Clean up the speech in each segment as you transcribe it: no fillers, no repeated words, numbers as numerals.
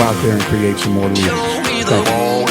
out there and create some more leaders. Thank you.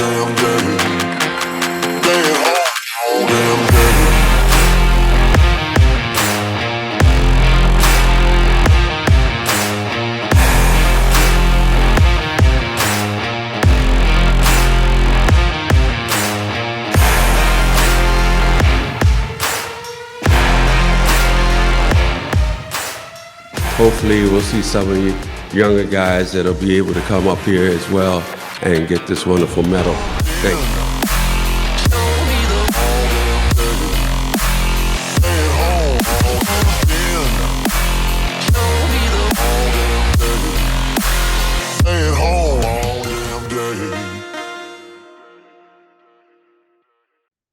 Hopefully we'll see some of you younger guys that'll be able to come up here as well and get this wonderful medal. Thank you.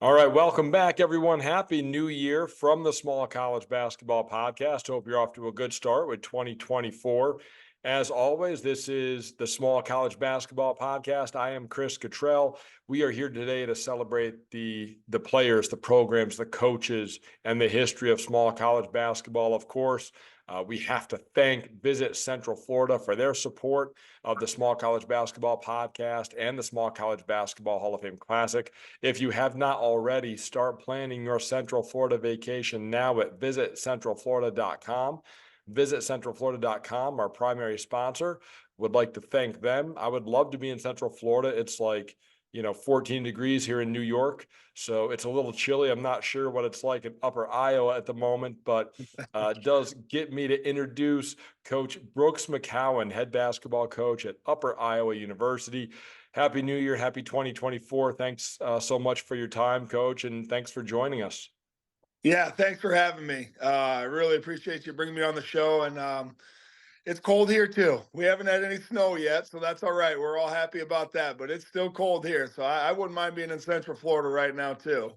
All right, welcome back, everyone. Happy New Year from the Small College Basketball Podcast. Hope you're off to a good start with 2024. As always, this is the Small College Basketball Podcast. I am Chris Cottrell. We are here today to celebrate the players, the programs, the coaches, and the history of small college basketball, of course. We have to thank Visit Central Florida for their support of the Small College Basketball Podcast and the Small College Basketball Hall of Fame Classic. If you have not already, start planning your Central Florida vacation now at visitcentralflorida.com. VisitCentralFlorida.com, our primary sponsor. Would like to thank them. I would love to be in Central Florida. It's like 14 degrees here in New York. So it's a little chilly. I'm not sure what it's like in Upper Iowa at the moment, but it does get me to introduce Coach Brooks McKowen, head basketball coach at Upper Iowa University. Happy New Year. Happy 2024. Thanks so much for your time, Coach, and thanks for joining us. Yeah, thanks for having me. I really appreciate you bringing me on the show. And it's cold here too. We haven't had any snow yet, so that's all right. We're all happy about that, but it's still cold here. So I wouldn't mind being in Central Florida right now too.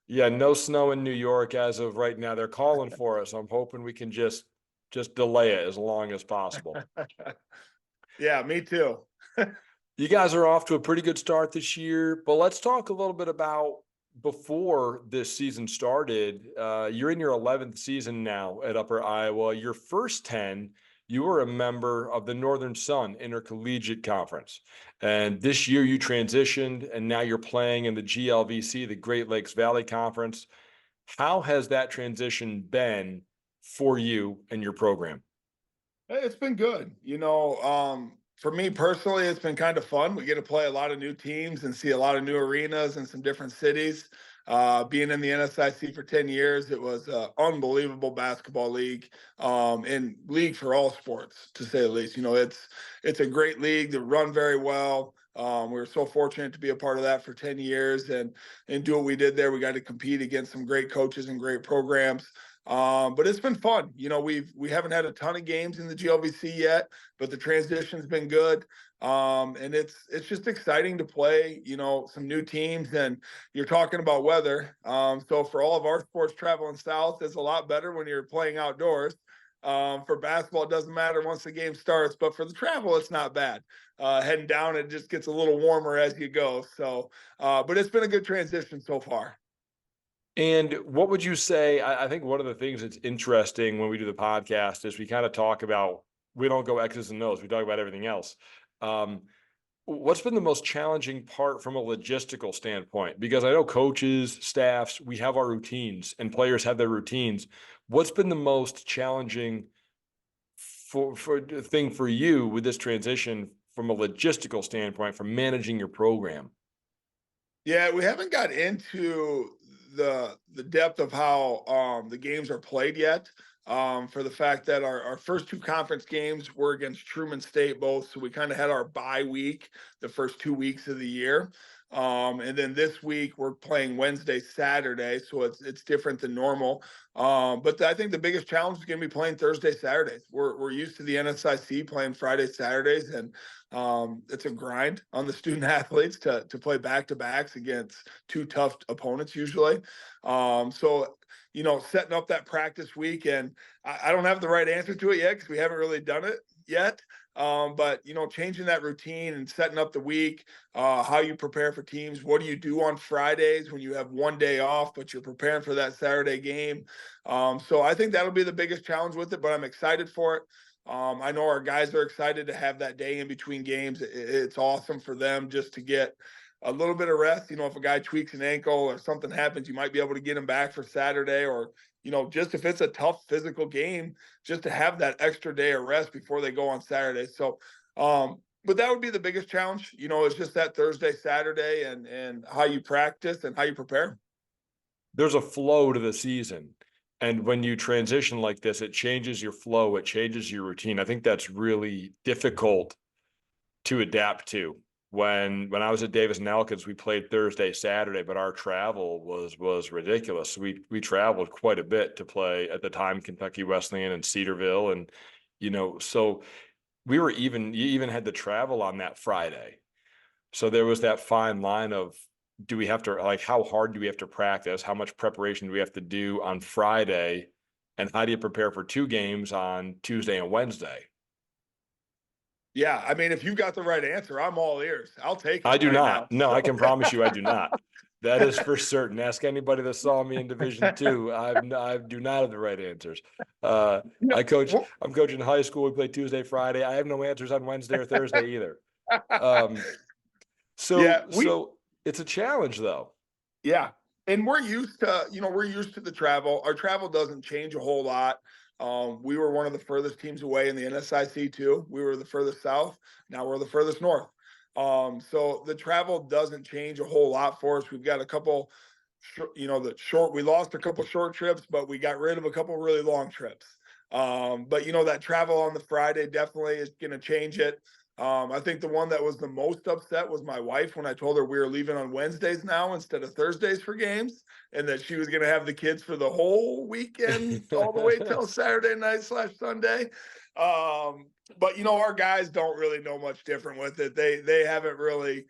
Yeah, no snow in New York as of right now. They're calling for us. I'm hoping we can just delay it as long as possible. Yeah, me too. You guys are off to a pretty good start this year, but let's talk a little bit about before this season started. You're in your 11th season now at Upper Iowa. Your first 10, you were a member of the Northern Sun Intercollegiate Conference. And this year you transitioned and now you're playing in the GLVC, the Great Lakes Valley Conference. How has that transition been for you and your program? It's been good. For me personally, it's been kind of fun. We get to play a lot of new teams and see a lot of new arenas in some different cities. Being in the NSIC for 10 years, it was an unbelievable basketball league, and league for all sports, to say the least. It's a great league that run very well. We were so fortunate to be a part of that for 10 years and do what we did there. We got to compete against some great coaches and great programs. But it's been fun. We haven't had a ton of games in the GLVC yet, but the transition's been good. And it's just exciting to play, some new teams, and you're talking about weather. So for all of our sports traveling south, it's a lot better when you're playing outdoors. For basketball, it doesn't matter once the game starts, but for the travel, it's not bad. Heading down, it just gets a little warmer as you go. So, but it's been a good transition so far. And what would you say? I think one of the things that's interesting when we do the podcast is we kind of talk about, we don't go X's and O's, we talk about everything else. What's been the most challenging part from a logistical standpoint? Because I know coaches, staffs, we have our routines and players have their routines. What's been the most challenging thing for you with this transition from a logistical standpoint, from managing your program? Yeah, we haven't got into the depth of how the games are played yet, for the fact that our first two conference games were against Truman State both, so we kind of had our bye week the first 2 weeks of the year. And then this week we're playing Wednesday, Saturday, so it's different than normal. But I think the biggest challenge is going to be playing Thursday, Saturdays. We're used to the NSIC playing Friday, Saturdays, and it's a grind on the student athletes to play back-to-backs against two tough opponents usually. So setting up that practice week, and I don't have the right answer to it yet because we haven't really done it yet. But changing that routine and setting up the week, how you prepare for teams, what do you do on Fridays when you have one day off, but you're preparing for that Saturday game. So I think that'll be the biggest challenge with it, but I'm excited for it. I know our guys are excited to have that day in between games. It's awesome for them just to get a little bit of rest. You know, if a guy tweaks an ankle or something happens, you might be able to get him back for Saturday, or, you know, just if it's a tough physical game, just to have that extra day of rest before they go on Saturday. So, but that would be the biggest challenge, you know, it's just that Thursday, Saturday, and how you practice and how you prepare. There's a flow to the season. And when you transition like this, it changes your flow, it changes your routine. I think that's really difficult to adapt to. When I was at Davis and Elkins, we played Thursday, Saturday, but our travel was ridiculous. We traveled quite a bit to play at the time Kentucky Wesleyan and Cedarville, and so you even had to travel on that Friday. So there was that fine line of, do we have to, like, how hard do we have to practice? How much preparation do we have to do on Friday? And how do you prepare for 2 games on Tuesday and Wednesday? Yeah, I mean, if you got the right answer, I'm all ears. I'll take it. I do right not. now. No, I can promise you I do not. That is for certain. Ask anybody that saw me in Division II. I do not have the right answers. I'm coaching high school. We play Tuesday, Friday. I have no answers on Wednesday or Thursday either. Yeah, So it's a challenge though. Yeah. And we're used to the travel. Our travel doesn't change a whole lot. We were one of the furthest teams away in the NSIC too. We were the furthest south. Now we're the furthest north. So the travel doesn't change a whole lot for us. We've got a couple, we lost a couple short trips, but we got rid of a couple really long trips. But that travel on the Friday definitely is going to change it. I think the one that was the most upset was my wife when I told her we were leaving on Wednesdays now instead of Thursdays for games, and that she was going to have the kids for the whole weekend all the way till Saturday night / Sunday. But our guys don't really know much different with it. They haven't really.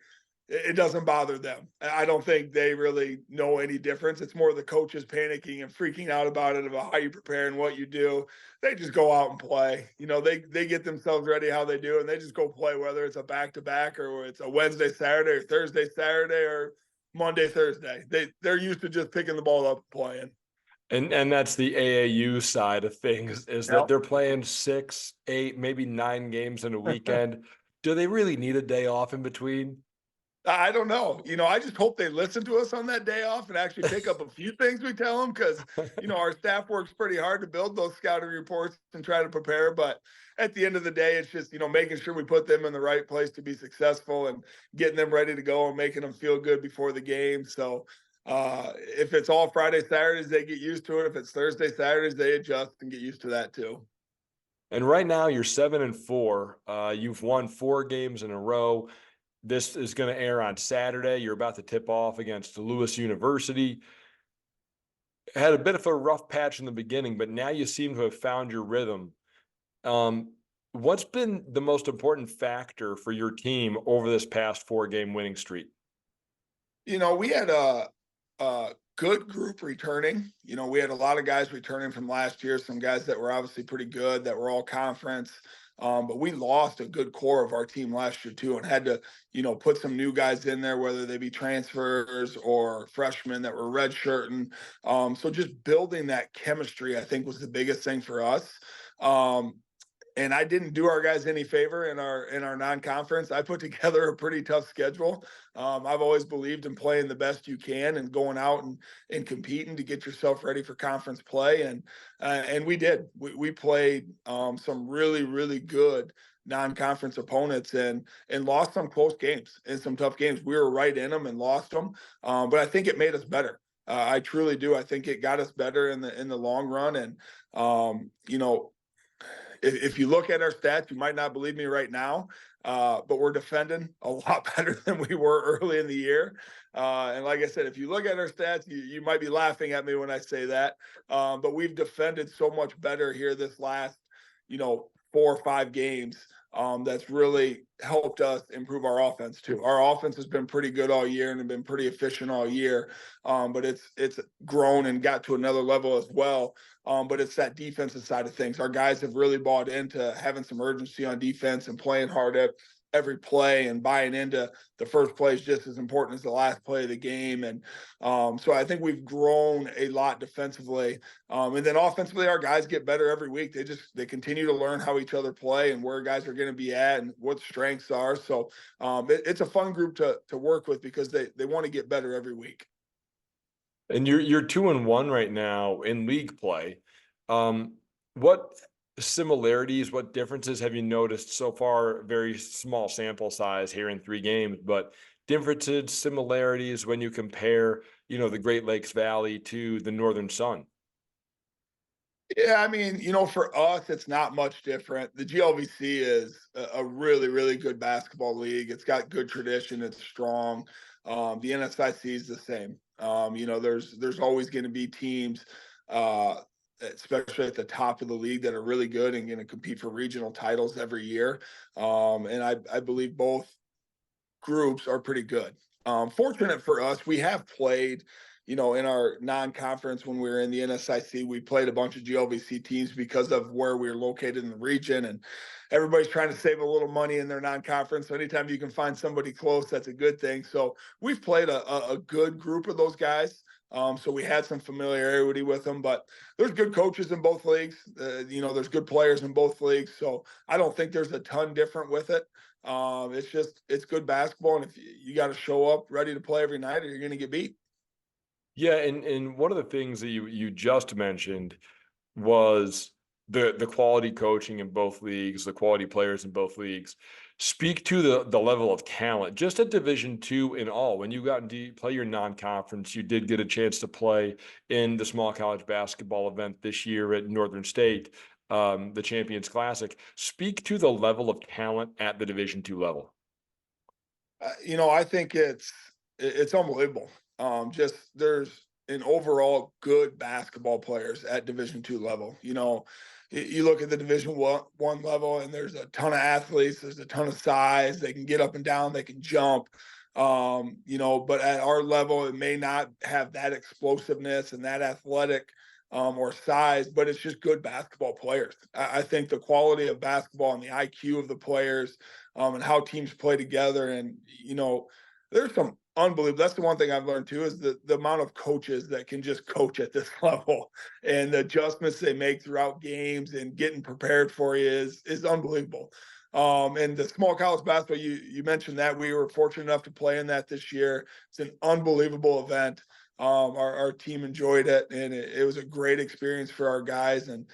It doesn't bother them. I don't think they really know any difference. It's more the coaches panicking and freaking out about it, about how you prepare and what you do. They just go out and play. They get themselves ready how they do, and they just go play, whether it's a back-to-back or it's a Wednesday, Saturday, or Thursday, Saturday, or Monday, Thursday. They're used to just picking the ball up and playing. And that's the AAU side of things, is that they're playing 6, 8, maybe 9 games in a weekend. Do they really need a day off in between? I don't know. I just hope they listen to us on that day off and actually pick up a few things we tell them, because, our staff works pretty hard to build those scouting reports and try to prepare. But at the end of the day, it's just, making sure we put them in the right place to be successful and getting them ready to go and making them feel good before the game. So if it's all Friday, Saturdays, they get used to it. If it's Thursday, Saturdays, they adjust and get used to that too. And right now you're 7-4. You've won 4 games in a row. This is going to air on Saturday. You're about to tip off against Lewis University. Had a bit of a rough patch in the beginning, but now you seem to have found your rhythm. What's been the most important factor for your team over this past 4-game winning streak? We had a good group returning. We had a lot of guys returning from last year, some guys that were obviously pretty good, that were all conference. But we lost a good core of our team last year too, and had to, put some new guys in there, whether they be transfers or freshmen that were redshirting. So just building that chemistry, I think, was the biggest thing for us. And I didn't do our guys any favor in our non-conference. I put together a pretty tough schedule. I've always believed in playing the best you can and going out and competing to get yourself ready for conference play. And we did. We played some really, really good non-conference opponents and lost some close games and some tough games. We were right in them and lost them. But I think it made us better. I truly do. I think it got us better in the long run. And, if you look at our stats, you might not believe me right now, but we're defending a lot better than we were early in the year. And like I said, if you look at our stats, you might be laughing at me when I say that, but we've defended so much better here this last, 4 or 5 games. That's really helped us improve our offense too. Our offense has been pretty good all year and have been pretty efficient all year, but it's grown and got to another level as well. But it's that defensive side of things. Our guys have really bought into having some urgency on defense and playing hard every play, and buying into the first play is just as important as the last play of the game. And so I think we've grown a lot defensively. And then offensively, our guys get better every week. They continue to learn how each other play and where guys are going to be at and what strengths are. So it's a fun group to work with because they want to get better every week. And you're 2-1 right now in league play. What similarities, what differences have you noticed so far? Very small sample size here in 3 games, but differences, similarities when you compare, the Great Lakes Valley to the Northern Sun. Yeah, I mean, for us, it's not much different. The GLVC is a really, really good basketball league. It's got good tradition. It's strong. The NSIC is the same. There's always going to be teams, especially at the top of the league, that are really good and going to compete for regional titles every year. And I believe both groups are pretty good. Fortunate for us, we have played, in our non-conference when we were in the NSIC, we played a bunch of GLVC teams because of where we were located in the region, and everybody's trying to save a little money in their non-conference. So anytime you can find somebody close, that's a good thing. So we've played a good group of those guys. So we had some familiarity with them, but there's good coaches in both leagues. There's good players in both leagues. So I don't think there's a ton different with it. It's good basketball. And if you got to show up ready to play every night or you're going to get beat. Yeah, and one of the things that you just mentioned was the quality coaching in both leagues, the quality players in both leagues. Speak to the level of talent just at Division II in all. When you got to play your non-conference, you did get a chance to play in the small college basketball event this year at Northern State, the Champions Classic. Speak to the level of talent at the Division II level. I think it's unbelievable. There's an overall good basketball players at Division II level. You look at the Division one level, and there's a ton of athletes. There's a ton of size. They can get up and down. They can jump. But at our level, it may not have that explosiveness and that athletic or size, but it's just good basketball players. I think the quality of basketball and the IQ of the players and how teams play together. And, there's some unbelievable. That's the one thing I've learned too, is the amount of coaches that can just coach at this level, and the adjustments they make throughout games and getting prepared for you is unbelievable. And the small college basketball, you mentioned that we were fortunate enough to play in that this year. It's an unbelievable event. Our team enjoyed it, and it was a great experience for our guys. And,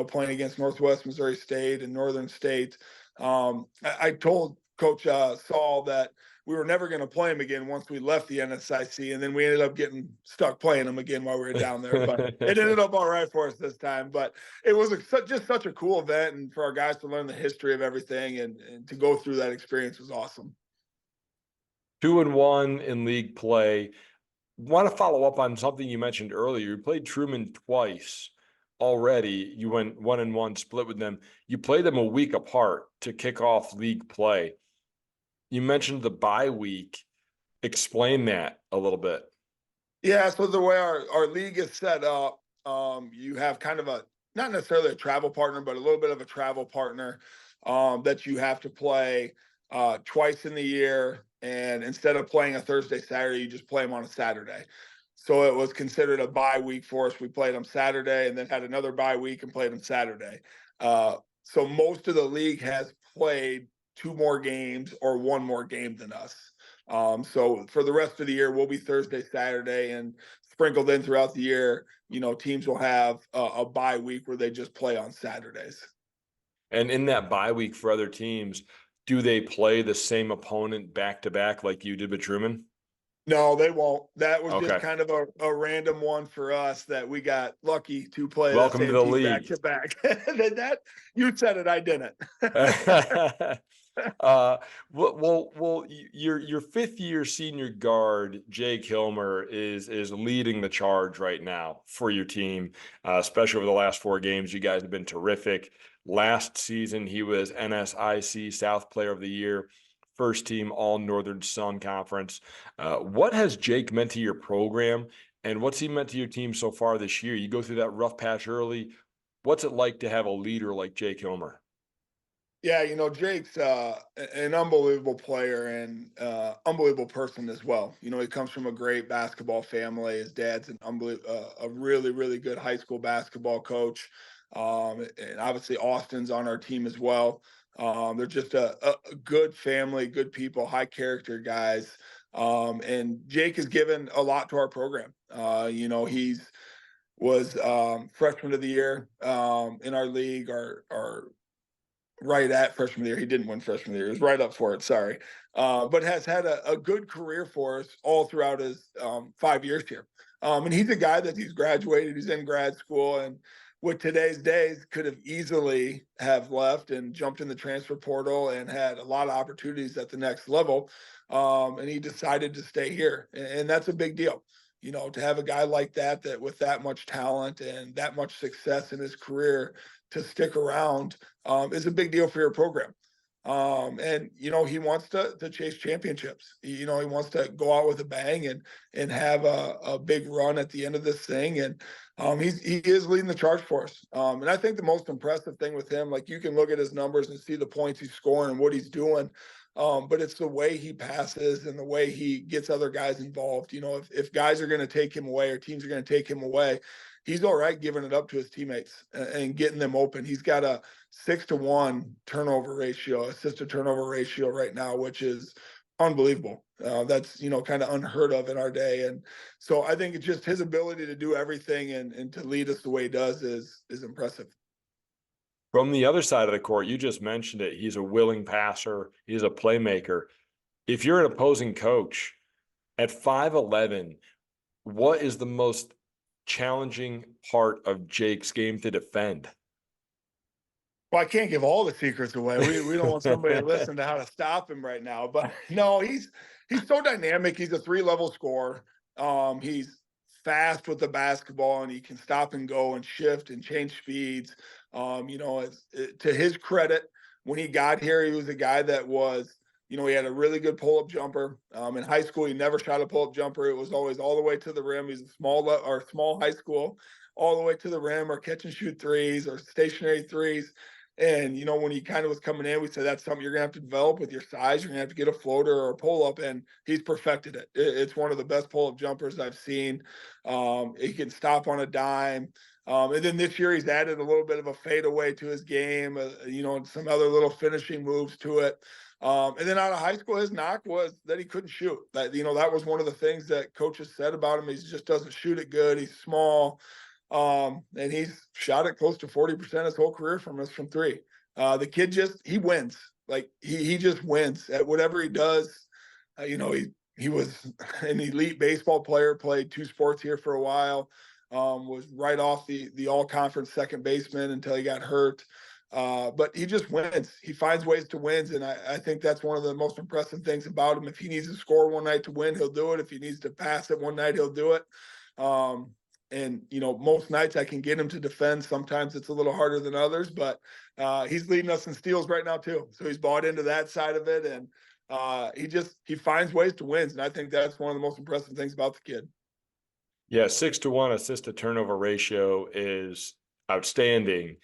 playing against Northwest Missouri State and Northern State. I told Coach Saul that we were never going to play him again once we left the NSIC, and then we ended up getting stuck playing him again while we were down there. But it ended up all right for us this time. But it was just such a cool event, and for our guys to learn the history of everything and to go through that experience was awesome. 2-1 in league play. Want to follow up on something you mentioned earlier. You played Truman twice already. You went 1-1, split with them. You played them a week apart to kick off league play. You mentioned the bye week. Explain that a little bit. Yeah, so the way our league is set up, you have kind of not necessarily a travel partner, but a little bit of a travel partner that you have to play twice in the year. And instead of playing a Thursday, Saturday, you just play them on a Saturday. So it was considered a bye week for us. We played them Saturday and then had another bye week and played them Saturday. So most of the league has played 2 more games or 1 more game than us. So for the rest of the year, we'll be Thursday, Saturday, and sprinkled in throughout the year, teams will have a bye week where they just play on Saturdays. And in that bye week for other teams, do they play the same opponent back to back like you did with Truman? No, they won't. That was Okay. just kind of a random one for us that we got lucky to play. Welcome the to same the team league. back to back. That you said it, I didn't. Well, your 5th-year senior guard, Jake Hilmer, is leading the charge right now for your team, especially over the last 4 games. You guys have been terrific. Last season, he was NSIC South Player of the Year, first team All Northern Sun Conference. What has Jake meant to your program, and what's he meant to your team so far this year? You go through that rough patch early. What's it like to have a leader like Jake Hilmer? Yeah, Jake's an unbelievable player and unbelievable person as well. He comes from a great basketball family. His dad's a really, really good high school basketball coach. And obviously Austin's on our team as well. They're just a good family, good people, high character guys. And Jake has given a lot to our program. He's was freshman of the year in our league, our right at freshman of the year. He didn't win freshman of the year. He was right up for it. Sorry. But has had a good career for us all throughout his 5 years here. And he's a guy that he's graduated. He's in grad school. And with today's days, could have easily have left and jumped in the transfer portal and had a lot of opportunities at the next level. And he decided to stay here. And that's a big deal. To have a guy like that with that much talent and that much success in his career to stick around is a big deal for your program. And he wants to chase championships. He wants to go out with a bang and have a big run at the end of this thing. And he is leading the charge for us. And I think the most impressive thing with him, like you can look at his numbers and see the points he's scoring and what he's doing. But it's the way he passes and the way he gets other guys involved. If guys are going to take him away or teams are going to take him away, he's all right giving it up to his teammates and getting them open. He's got a 6-to-1 turnover ratio, assist to turnover ratio right now, which is unbelievable. That's, kind of unheard of in our day. And so I think it's just his ability to do everything and to lead us the way he does is impressive. From the other side of the court, you just mentioned it. He's a willing passer. He's a playmaker. If you're an opposing coach at 5'11", what is the most challenging part of Jake's game to defend? Well, I can't give all the secrets away. We don't want somebody to listen to how to stop him right now. But no, he's so dynamic. He's a 3-level scorer. He's fast with the basketball, and he can stop and go and shift and change speeds. To his credit, when he got here, he was a guy that was, he had a really good pull-up jumper. In high school, he never shot a pull-up jumper. It was always all the way to the rim. He's a small high school, all the way to the rim, or catch and shoot threes or stationary threes. And, when he kind of was coming in, we said, that's something you're going to have to develop with your size. You're going to have to get a floater or a pull-up, and he's perfected it. It's one of the best pull-up jumpers I've seen. He can stop on a dime. And then this year he's added a little bit of a fadeaway to his game, and some other little finishing moves to it. And then out of high school, his knock was that he couldn't shoot. That was one of the things that coaches said about him. He just doesn't shoot it good. He's small. And he's shot it close to 40% his whole career from three. The kid he wins. Like he just wins at whatever he does. He was an elite baseball player, played 2 sports here for a while. Was right off the all-conference second baseman until he got hurt. But he just wins. He finds ways to win, and I think that's one of the most impressive things about him. If he needs to score one night to win, he'll do it. If he needs to pass it one night, he'll do it. And most nights I can get him to defend. Sometimes it's a little harder than others, but he's leading us in steals right now too. So he's bought into that side of it, and he finds ways to win. And I think that's one of the most impressive things about the kid. Yeah, 6-to-1 assist to turnover ratio is outstanding.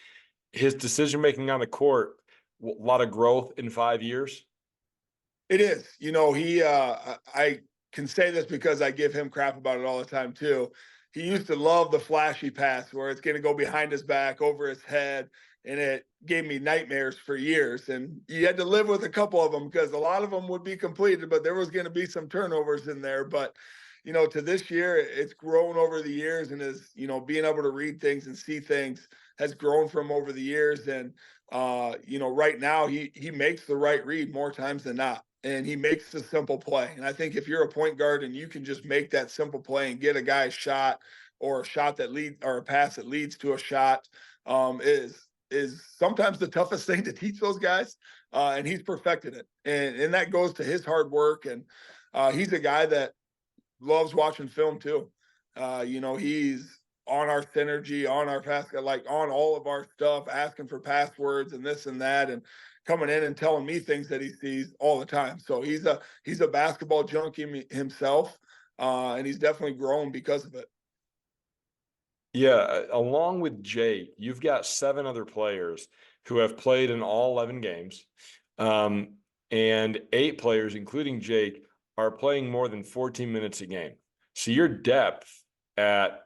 His decision-making on the court, a lot of growth in 5 years. It is. I can say this because I give him crap about it all the time too. He used to love the flashy pass where it's going to go behind his back, over his head, and it gave me nightmares for years. And you had to live with a couple of them because a lot of them would be completed, but there was going to be some turnovers in there. But to this year, it's grown over the years, and is, being able to read things and see things has grown from over the years. And, right now he makes the right read more times than not. And he makes a simple play. And I think if you're a point guard and you can just make that simple play and get a guy a shot, or a shot that leads, or a pass that leads to a shot, is sometimes the toughest thing to teach those guys. And he's perfected it. And that goes to his hard work. And he's a guy that loves watching film too. He's on our synergy, on our pass, like on all of our stuff, asking for passwords and this and that, and coming in and telling me things that he sees all the time. So he's a basketball junkie himself, and he's definitely grown because of it. Yeah, along with Jake, you've got 7 other players who have played in all 11 games. And 8 players, including Jake, are playing more than 14 minutes a game. So your depth at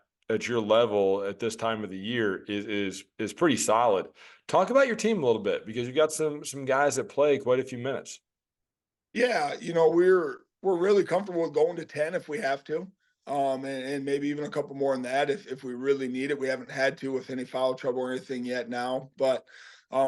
your level at this time of the year is pretty solid. Talk about your team a little bit, because you've got some guys that play quite a few minutes. Yeah, we're really comfortable with going to 10 if we have to. And maybe even a couple more than that if we really need it. We haven't had to with any foul trouble or anything yet now, but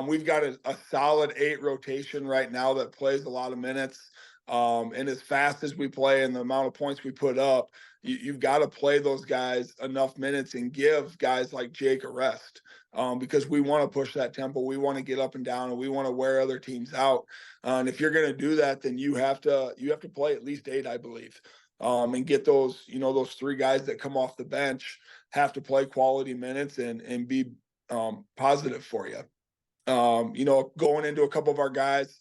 we've got a solid 8 rotation right now that plays a lot of minutes. And as fast as we play and the amount of points we put up, you've got to play those guys enough minutes and give guys like Jake a rest, because we want to push that tempo. We want to get up and down, and we want to wear other teams out. And if you're going to do that, then you have to play at least 8, I believe, and get those, those 3 guys that come off the bench have to play quality minutes and be positive for you. Going into a couple of our guys,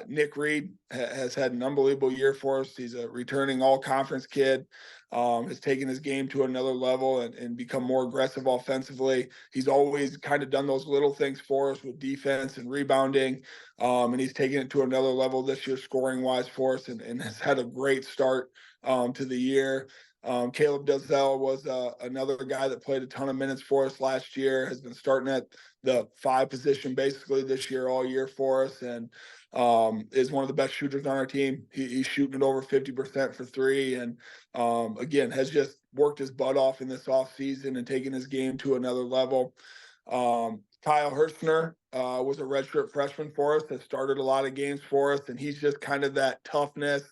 Nick Reed has had an unbelievable year for us. He's a returning all-conference kid, has taken his game to another level and become more aggressive offensively. He's always kind of done those little things for us with defense and rebounding, and he's taken it to another level this year scoring-wise for us, and has had a great start to the year. Caleb Dozell was another guy that played a ton of minutes for us last year, has been starting at the 5 position basically this year, all year for us, and is one of the best shooters on our team. He's shooting it over 50% for 3, and again, has just worked his butt off in this off season and taken his game to another level. Kyle Hirschner was a redshirt freshman for us, has started a lot of games for us, and he's just kind of that toughness,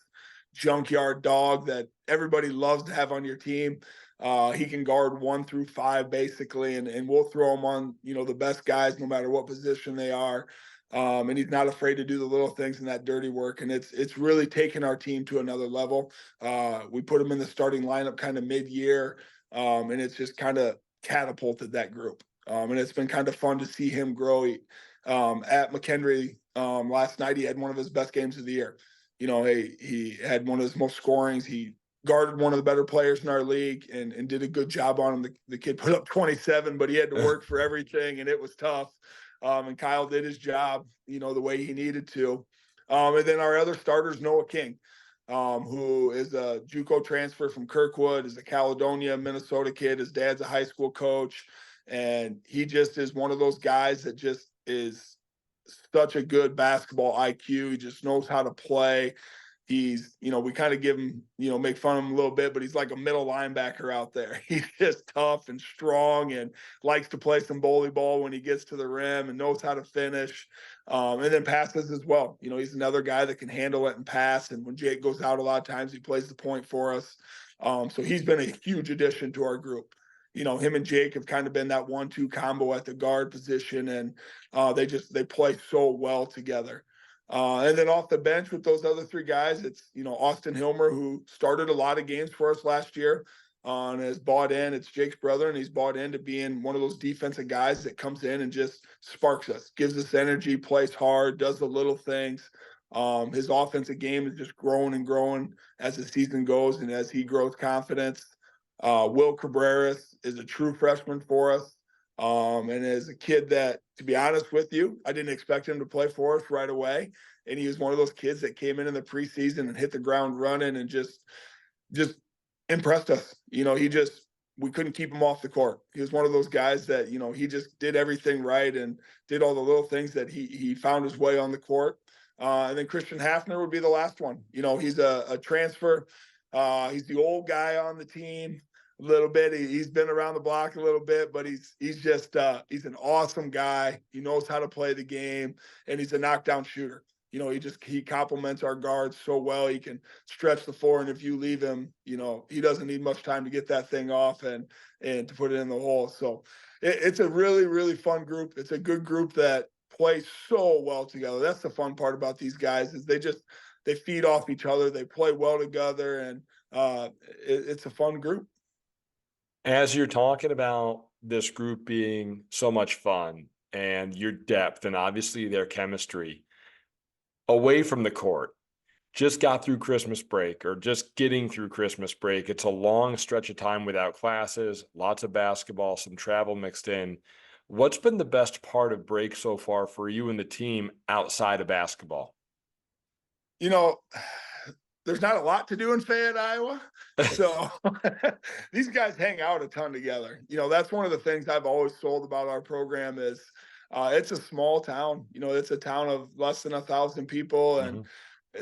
junkyard dog that everybody loves to have on your team. He can guard 1 through 5 basically, and we'll throw him on, the best guys no matter what position they are. And he's not afraid to do the little things and that dirty work. And it's really taken our team to another level. We put him in the starting lineup kind of mid-year, and it's just kind of catapulted that group. And it's been kind of fun to see him grow. At McKendree last night, he had one of his best games of the year. He had one of his most scorings. He guarded one of the better players in our league and did a good job on him. The kid put up 27, but he had to work for everything, and it was tough. And Kyle did his job, the way he needed to. And then our other starters, Noah King, who is a JUCO transfer from Kirkwood, is a Caledonia, Minnesota kid. His dad's a high school coach, and he just is one of those guys that just is such a good basketball IQ. He just knows how to play. He's, we kind of give him, make fun of him a little bit, but he's like a middle linebacker out there. He's just tough and strong and likes to play some bully ball when he gets to the rim and knows how to finish, and then passes as well. He's another guy that can handle it and pass. And when Jake goes out, a lot of times he plays the point for us. So he's been a huge addition to our group. Him and Jake have kind of been that 1-2 combo at the guard position, and they play so well together. And then off the bench with those other 3 guys, it's, Austin Hilmer, who started a lot of games for us last year, and has bought in. It's Jake's brother, and he's bought into being one of those defensive guys that comes in and just sparks us, gives us energy, plays hard, does the little things. His offensive game is just growing and growing as the season goes and as he grows confidence. Will Cabreras is a true freshman for us. And as a kid that, to be honest with you, I didn't expect him to play for us right away. And he was one of those kids that came in the preseason and hit the ground running and just impressed us. We couldn't keep him off the court. He was one of those guys that, he just did everything right and did all the little things that he found his way on the court. And then Christian Hafner would be the last one. He's a transfer. He's the old guy on the team a little bit. He's been around the block a little bit, but he's just he's an awesome guy. He knows how to play the game, and he's a knockdown shooter. He complements our guards so well. He can stretch the floor, and if you leave him, he doesn't need much time to get that thing off and to put it in the hole. So it's a really, really fun group. It's a good group that plays so well together. That's the fun part about these guys is they feed off each other. They play well together, and it's a fun group. As you're talking about this group being so much fun and your depth and obviously their chemistry away from the court, just got through Christmas break or just getting through Christmas break. It's a long stretch of time without classes, lots of basketball, some travel mixed in. What's been the best part of break so far for you and the team outside of basketball? You know, there's not a lot to do in Fayette, Iowa. So these guys hang out a ton together. That's one of the things I've always sold about our program is it's a small town. It's a town of less than 1,000 people, and Mhm.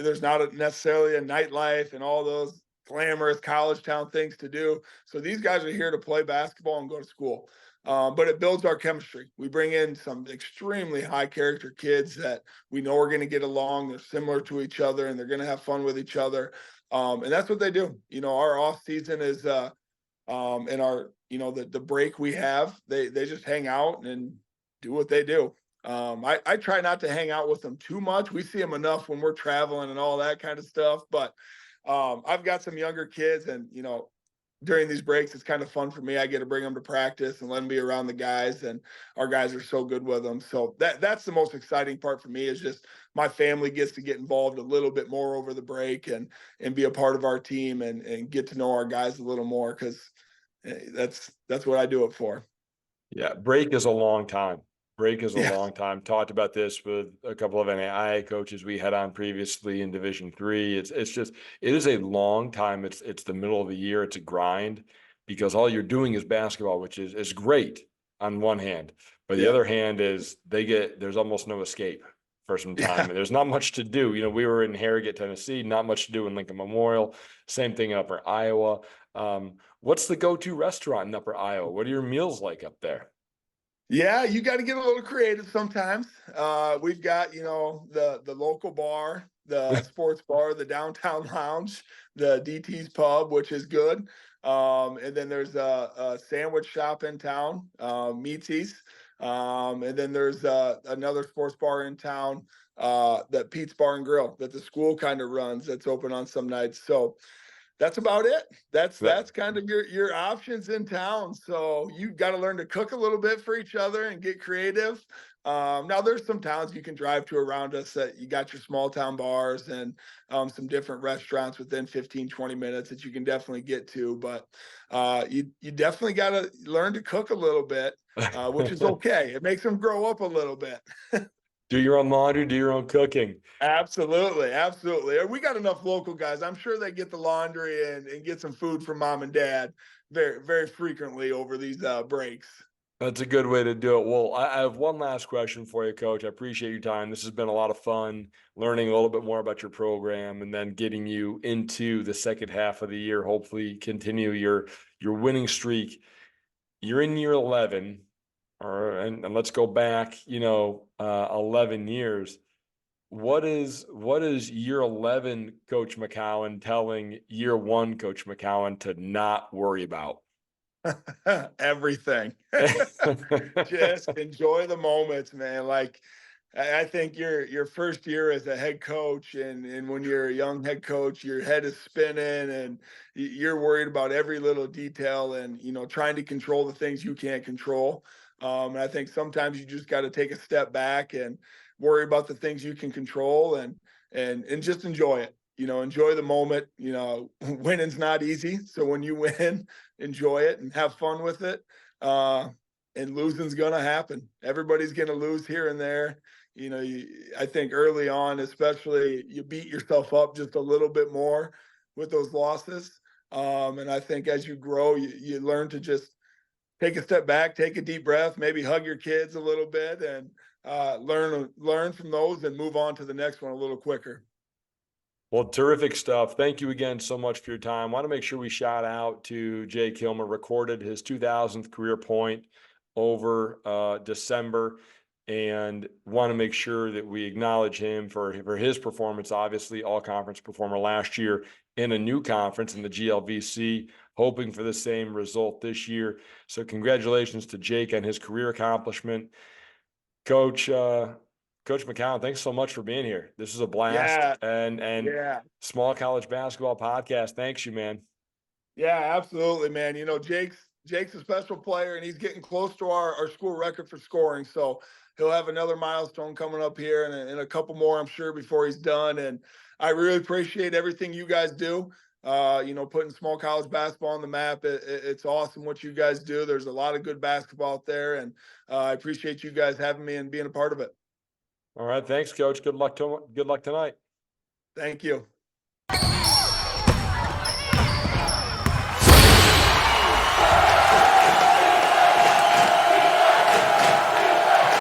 there's not necessarily a nightlife and all those glamorous college town things to do. So these guys are here to play basketball and go to school. But it builds our chemistry. We bring in some extremely high character kids that we know are going to get along. They're similar to each other and they're going to have fun with each other. And that's what they do. Our off season is and our the break we have. They just hang out and do what they do. I try not to hang out with them too much. We see them enough when we're traveling and all that kind of stuff. But I've got some younger kids, and during these breaks, it's kind of fun for me. I get to bring them to practice and let them be around the guys, and our guys are so good with them. So that's the most exciting part for me is just my family gets to get involved a little bit more over the break and be a part of our team and get to know our guys a little more because that's what I do it for. Yeah, break is a long time. Break is a Yeah. long time. Talked about this with a couple of NAIA coaches we had on previously in Division III. It is a long time. It's the middle of the year. It's a grind because all you're doing is basketball, which is great on one hand, but the Yeah. other hand is there's almost no escape for some time, Yeah. and there's not much to do. We were in Harrogate, Tennessee, not much to do in Lincoln Memorial. Same thing in Upper Iowa. What's the go-to restaurant in Upper Iowa? What are your meals like up there? Yeah, you got to get a little creative sometimes. We've got, the local bar, the sports bar, the downtown lounge, the DT's pub, which is good. And then there's a sandwich shop in town, Meatsies. And then there's another sports bar in town, that Pete's Bar and Grill that the school kind of runs that's open on some nights. So that's about it. That's kind of your options in town. So you've got to learn to cook a little bit for each other and get creative. Now there's some towns you can drive to around us that you got your small town bars and some different restaurants within 15, 20 minutes that you can definitely get to. But you definitely got to learn to cook a little bit, which is okay. It makes them grow up a little bit. Do your own laundry, do your own cooking. Absolutely, absolutely. We got enough local guys. I'm sure they get the laundry and get some food from mom and dad very, very frequently over these breaks. That's a good way to do it. Well, I have one last question for you, Coach. I appreciate your time. This has been a lot of fun learning a little bit more about your program and then getting you into the second half of the year. Hopefully, continue your winning streak. You're in year 11, and let's go back, 11 years. What is year 11 Coach McKowen telling year 1 Coach McKowen to not worry about? Everything. Just enjoy the moments, man. Like I think your first year as a head coach, and when you're a young head coach, your head is spinning, and you're worried about every little detail, and trying to control the things you can't control. And I think sometimes you just got to take a step back and worry about the things you can control, and just enjoy it. Enjoy the moment. Winning's not easy, so when you win, enjoy it and have fun with it. And losing's gonna happen. Everybody's gonna lose here and there. I think early on, especially, you beat yourself up just a little bit more with those losses. And I think as you grow, you learn to just take a step back, take a deep breath, maybe hug your kids a little bit, and learn from those and move on to the next one a little quicker. Well, terrific stuff. Thank you again so much for your time. Want to make sure we shout out to Jake Hilmer, recorded his 2000th career point over December, and want to make sure that we acknowledge him for his performance, obviously all conference performer last year in a new conference in the GLVC, hoping for the same result this year. So congratulations to Jake on his career accomplishment. Coach McKowen, thanks so much for being here. This is a blast. Yeah, and yeah. Small College Basketball Podcast. Thanks you, man. Yeah, absolutely, man. Jake's a special player, and he's getting close to our school record for scoring. So he'll have another milestone coming up here, and a couple more, I'm sure, before he's done. And I really appreciate everything you guys do. putting small college basketball on the map. It's awesome what you guys do. There's a lot of good basketball out there, and I appreciate you guys having me and being a part of it. All right. Thanks, Coach. Good luck tonight. Thank you.